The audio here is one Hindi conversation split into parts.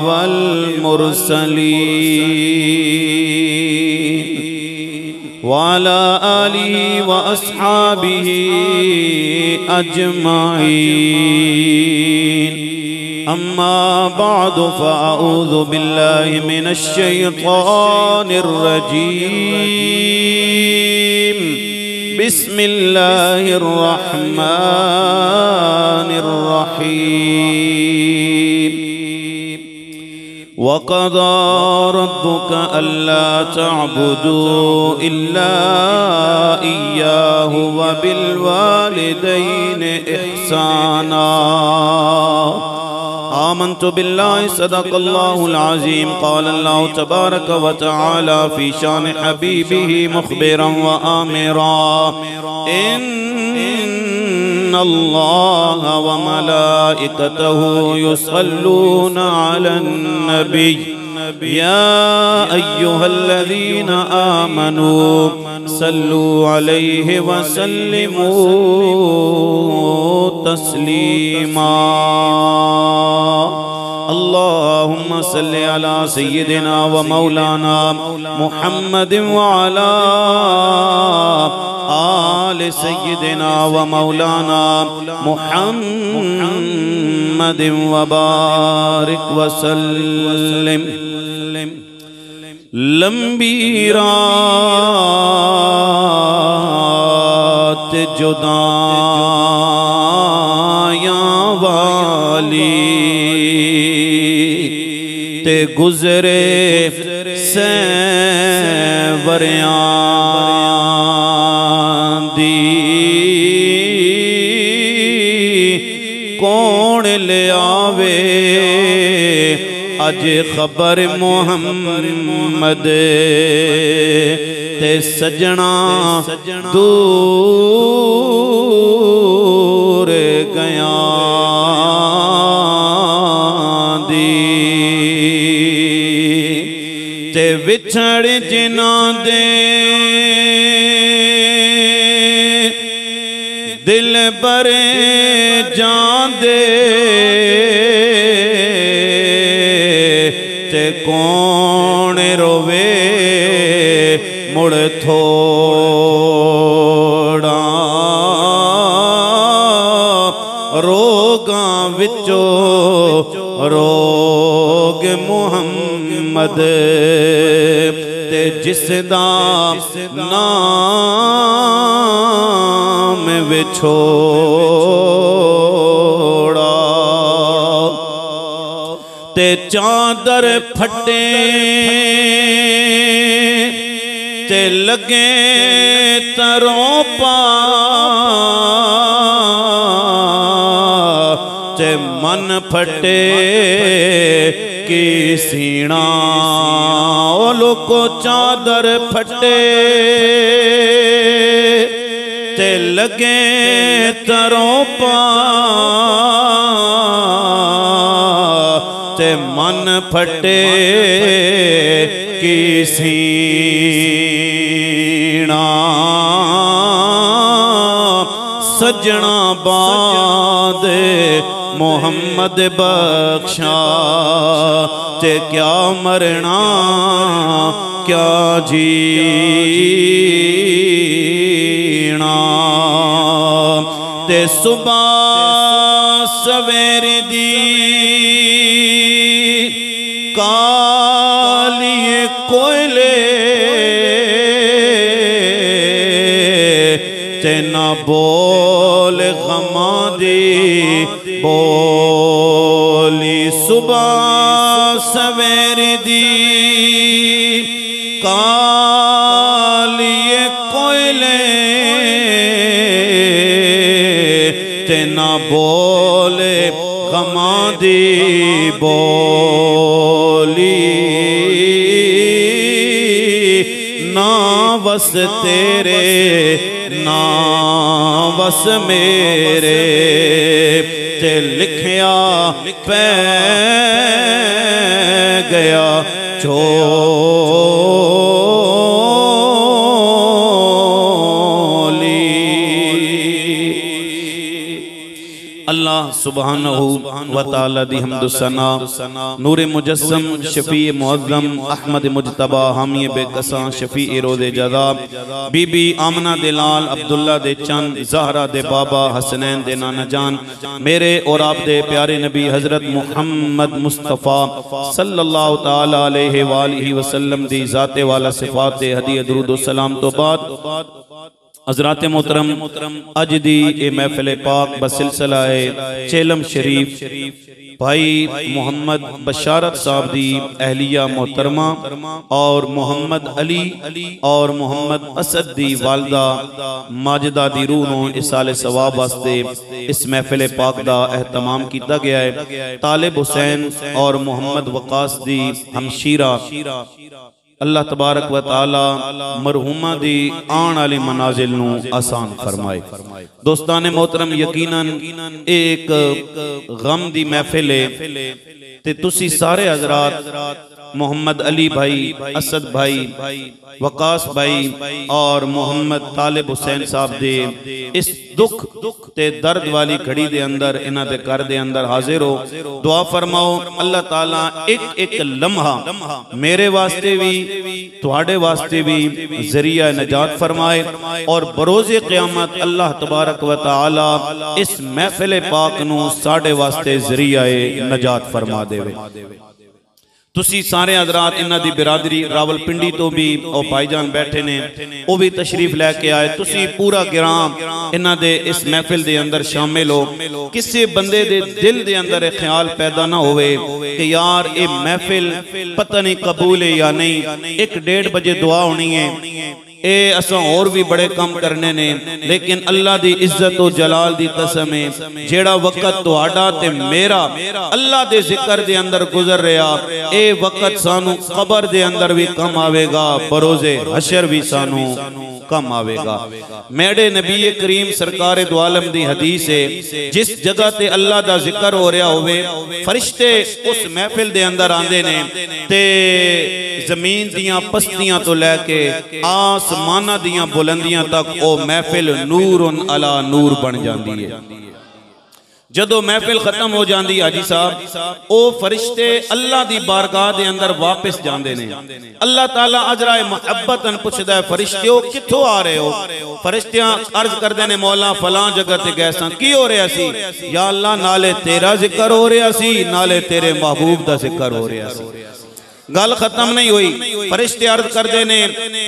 वल मुरसलीन वाला आलिहि व अस्हाबिहि अजमाइन। अम्मा बादु फ़अऊज़ु बिल्लाहि मिनश शैतानिर रजीम। बिस्मिल्लाहिर रहमानिर रहीम। वक़ज़ा रब्बुका अल्ला तअबुदू इल्ला इय्याहु व बिल वालिदैनि इहसाना। आमन्तु बिल्लाहि सदक़ल्लाहुल अज़ीम। क़ाल अल्लाहु तबारक व तआला फ़ी शान हबीबिही मुख़बिरन व आमिरा। इन्नल्लाह व मलाइकतहु युसल्लूना अलन नबी या अय्युहल्लज़ीना आमनू सल्लू अलैहि व सल्लिमू तस्लीमा। अल्लाहुम्मा सल्लि अला सय्यिदिना व मौलाना मुहम्मदिन व अला आले सय्यिदिना व मौलाना मुहम्मदिन व बारिक व सल्लिम। लंबी रात जुदायां वाली ते गुजरे सैवरियां दी। कौन ले आवे अज खबर मुहम्मद ते सजना दूर गया दी। ते विछड़ जिना दे दिल बरे जांदे ते कौन रोवे मुड़ थोड़ा। रोगां विचो रोग मुहम्मद ते जिसदा नाम विछोड़ा। ते चादर फटे ते लगे तरों पा ते मन फटे की सीना। ओ लोको चादर फटे ते लगे तरों पा ते मन फटे की सीना। सजना बाद मोहम्मद बख्शा ते क्या मरना क्या जीना। ते सुबह सवेरे दी कालिए कोयले ते ना बोल गमा दी बोली। सुबह सवेरे दी कालिए कोयले ते ना बोले गमा दी बोली। ना बस तेरे ना बस मेरे ते लिखया पै गया झोली। अल्लाह सुब्हानहू व तआला दी हम्द सना नूर मुजस्सम शफी मुअज़्ज़म अहमद मुजतबा हामी बेकसा शफी रोज़े जज़ा बीबी आमना दे लाल अब्दुल्ला दे चंद ज़हरा दे बाबा हसनैन दे नाना जान मेरे और आप दे प्यारे नबी हज़रत मुहम्मद मुस्तफ़ा सल्लल्लाहु तआला अलैहि वालिहि वसल्लम दी ज़ाते वाला सिफात हदीय दुरूद व सलाम तो बाद हज़रात मोहतरम अज दी ए महफिल पाक बसिलसिला चेलम शरीफ भाई मोहम्मद बशारत साहब दी अहलिया मोहतरमा और मोहम्मद अली और मोहम्मद असद दी वालदा माजिदा दी रूह नूं इसाले सवाब वास्ते इस महफिल पाक दा एहतमाम किया गया है। तालिब हुसैन और मोहम्मद वकास दी हमशीरा अल्लाह तबारक व तआला मरहुमा दी आन वाली मनाजिल नूं आसान फरमाए। दोस्तान मोहतरम यकीनन एक गम दी महफिल है ते तुसी सारे हज़रात मोहम्मद अली भाई असद भाई वकास भाई और मोहम्मद तालिब हुसैन साहब दे इस दुख ते दर्द वाली घड़ी दे अंदर इन्हां दे घर दे अंदर हाजिर हो दुआ फरमाओ अल्लाह ताला एक एक लम्हा मेरे वास्ते भी तुहाडे वास्ते भी जरिया नजात फरमाए और बरोज़े क़यामत अल्लाह तबारक व तआला इस महफिल पाक नूं साडे वास्ते जरिया नजात फरमा देवे। तुसी सारे हज़रात इन्हां दी बिरादरी रावलपिंडी तो भी और भाईजान बैठे ने वो भी तशरीफ लैके आए। तुसी पूरा गिराम इन्हां दे इस महफिल दे अंदर शामिल हो। किसी बंदे दे दिल दे अंदर एक ख्याल पैदा ना होवे कि यार ये महफिल पता नहीं कबूल है या नहीं, 1-1:30 बजे दुआ होनी है, ए असा और भी बड़े काम करने ने, लेकिन अल्लाह दी इज्जत और जलाल दी कसम है जेड़ा वक्त तुहाडा ते मेरा अल्लाह दे जिक्र दे अंदर गुजर रहा ए वक्त सानू कबर दे अंदर भी कम आवेगा, बरोज़े हशर भी सानू कम आवेगा। मेरे नबी करीम सरकार दो आलम दी हदीस है जिस जगह ते अल्लाह दा जिक्र हो रहा होवे फरिश्ते उस महफिल दे अंदर आंदे ने ते जमीन दियां पस्तियां तो लैके आसमाना दियां बुलंदियां तक ओ महफिल नूरुन अला नूर बन जाती है। जदों महफिल खत्म हो जाती हाजी साहब ओ फरिश्ते अल्लाह दी बारगाह दे अंदर वापस जाते ने। अल्लाह ताला अजराए मुहब्बतन पुछदा है फरिश्तियों कित्थों आ रहे हो? फरिश्तियां अर्ज करदे ने मौला फलां जगह ते गए सां। की हो रहा सी? या अल्लाह नाले तेरा जिक्र हो रहा सी नाले तेरे महबूब दा जिक्र हो रहा सी। गल खत्म नहीं हुई। फरिश्ते अर्ज करते ने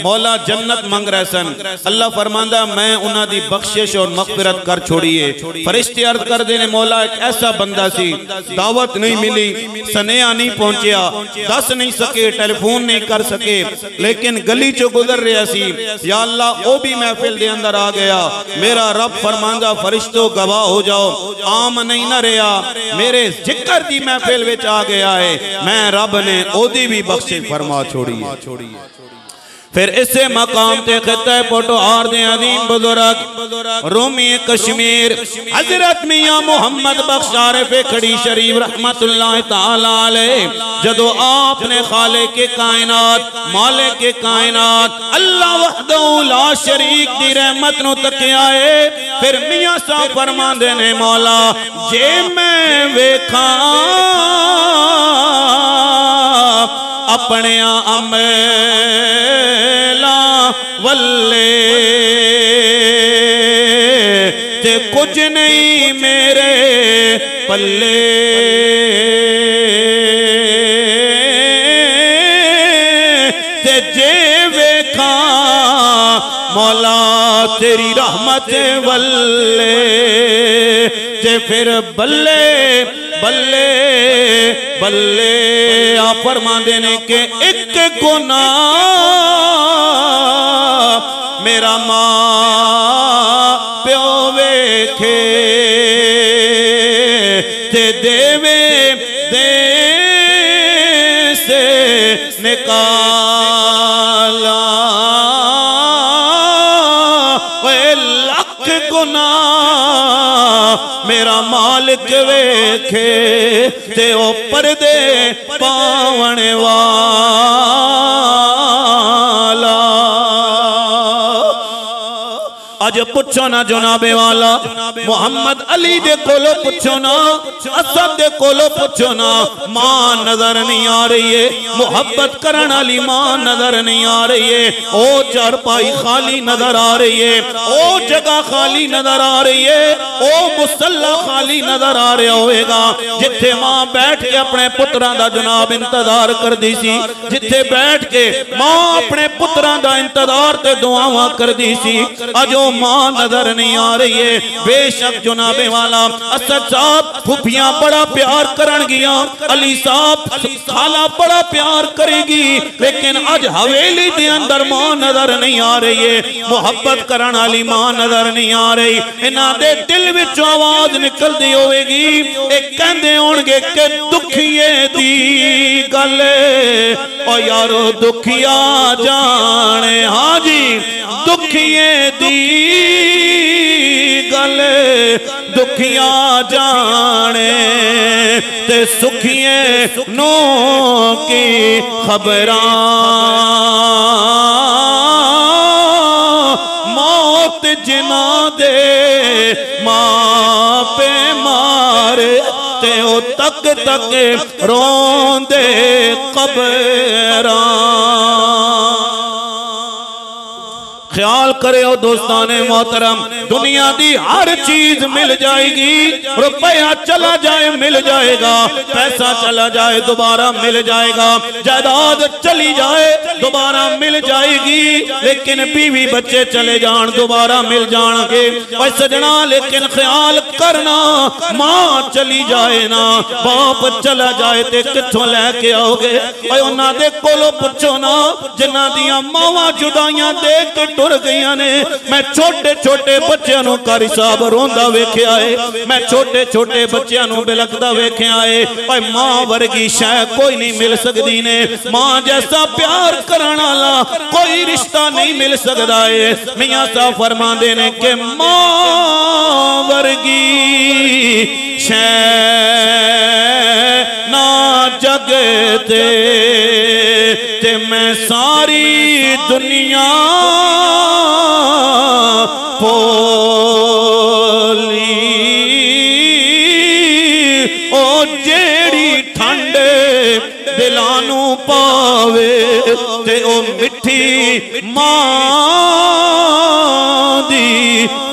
मौला जन्नत मंग रहे सन। अल्लाह फरमांदा मैं उन्हां दी बख्शिश और मगफिरत कर छोड़िए। फरिश्ते अर्ज करते ने मौला एक ऐसा बंदा सी दावत नहीं मिली, सनेहा नहीं पहुंचया, दस नहीं सके, टेलीफोन नहीं कर सके, लेकिन गली चो गुजर रहा सी। या अल्लाह ओ भी महफिल दे अंदर आ गया। मेरा रब फरमांदा फरिश्तों गवाह हो जाओ, आम नहीं ना रहा, मेरे जिक्र दी महफिल विच आ गया है, मैं रब ने ओदी भी बख्शे फरमा छोड़ी है। फिर इसे मकाम ते खिता पोटोहार दे अजीम बुजुर्ग रूमी कश्मीर हजरत मियां मोहम्मद बख्श आरिफ खड़ी शरीफ रहमतुल्लाह ताला अलैह जदों आपने खाले के कायनात माले के कायनात अल्लाह वहदहू ला शरीक दी रहमत नु तकिया है, फिर मियां साहब फरमांदे ने मौला जे मैं वेखा अपने अमला वल्ले ते कुछ नहीं मेरे पल्ले, ते जे वेखा मौला तेरी रहमत वल्ले ते फिर बल्ले बल्ले बल्ले। आप फरमांदे ने कि एक गुनाह मेरा मां प्यो वेखे ते देवे दे से निकाला, लख गुनाह मेरा मालिक वेखे ते ओ पर्दे पावण वाला। अज पुछो ना जनाबे वाला मुहम्मद अली दे कोलो पुछो ना, असद दे कोलो पुछो ना, मां नजर नहीं आ रही है, मुहब्बत करन वाली मां नजर नहीं आ रही है। ओ चारपाई खाली नजर आ रही है, ओ जगह खाली नजर आ रही है, ओ मुसल्ला खाली नजर आ रहा होएगा जिथे मां बैठ के अपने पुत्रां दा जनाब इंतजार करदी सी, जिथे बैठ के मां अपने पुत्रां दा इंतजार ते दुआवां करदी सी। अज ओ मां नजर नहीं आ रही है। बेशक जनाबे वाला असद साहब फुफियां बड़ा प्यार करन गिया, अली साहब खाला बड़ा प्यार करेगी, लेकिन अज हवेली दे अंदर मां नजर नहीं आ रही है, मुहब्बत करन वाली मां नजर नहीं आ रही। इन्हां दे दिल विच आवाज निकलदी होवेगी, एक कहंदे होणगे कि दुखिए दी गल ओ यारो दुखिया जाने, हाँ जी दुखिए दी गल दुखिया जाने ते सुखिए नो की खबरां, मौत जिना दे मां पे मारे ते ओ तक तक रोंदे कबरां। ख्याल करे हो दोस्ताने मोहतरम, दुनिया दी हर चीज मिल जाएगी, रुपया चला जाए मिल जाएगा, पैसा चला जाए दोबारा मिल जाएगा, जायदाद चली जाए दोबारा मिल जाएगी, लेकिन बीवी बच्चे चले जान दोबारा मिल जाएंगे। भाई सजना लेकिन ख्याल करना, मां चली जाए ना, बाप चला जाए ते किथों लैके आओगे? भाई उन्हां दे कोलों पुछो ना जिन्हां दियां मावां जुदाइयां देख के टुर गई ने। मैं छोटे छोटे बच्चों नूं कारी साहब रोंदा वेख्या है, मैं छोटे छोटे बच्चों नूं बिलखदा वेख्या है। भाई मां वर्गी शै कोई नहीं मिल सकती ने, मां जैसा प्यार करने वाला कोई रिश्ता नहीं मिल सकता है। मियां साहब फरमाते ने कि मां वर्गी शै ना जगते ते मैं सारी दुनिया पोली, ओ जेड़ी ठंड दिलानू पावे ते ओ मिठी मां दी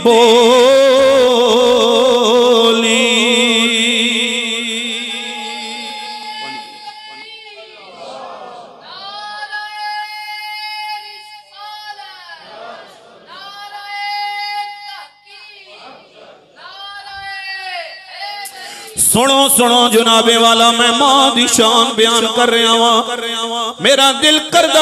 बोली। सुनो सुनो जनाबे वाला, मैं मां दी शान बयान कर रहा हूं, मेरा दिल करदा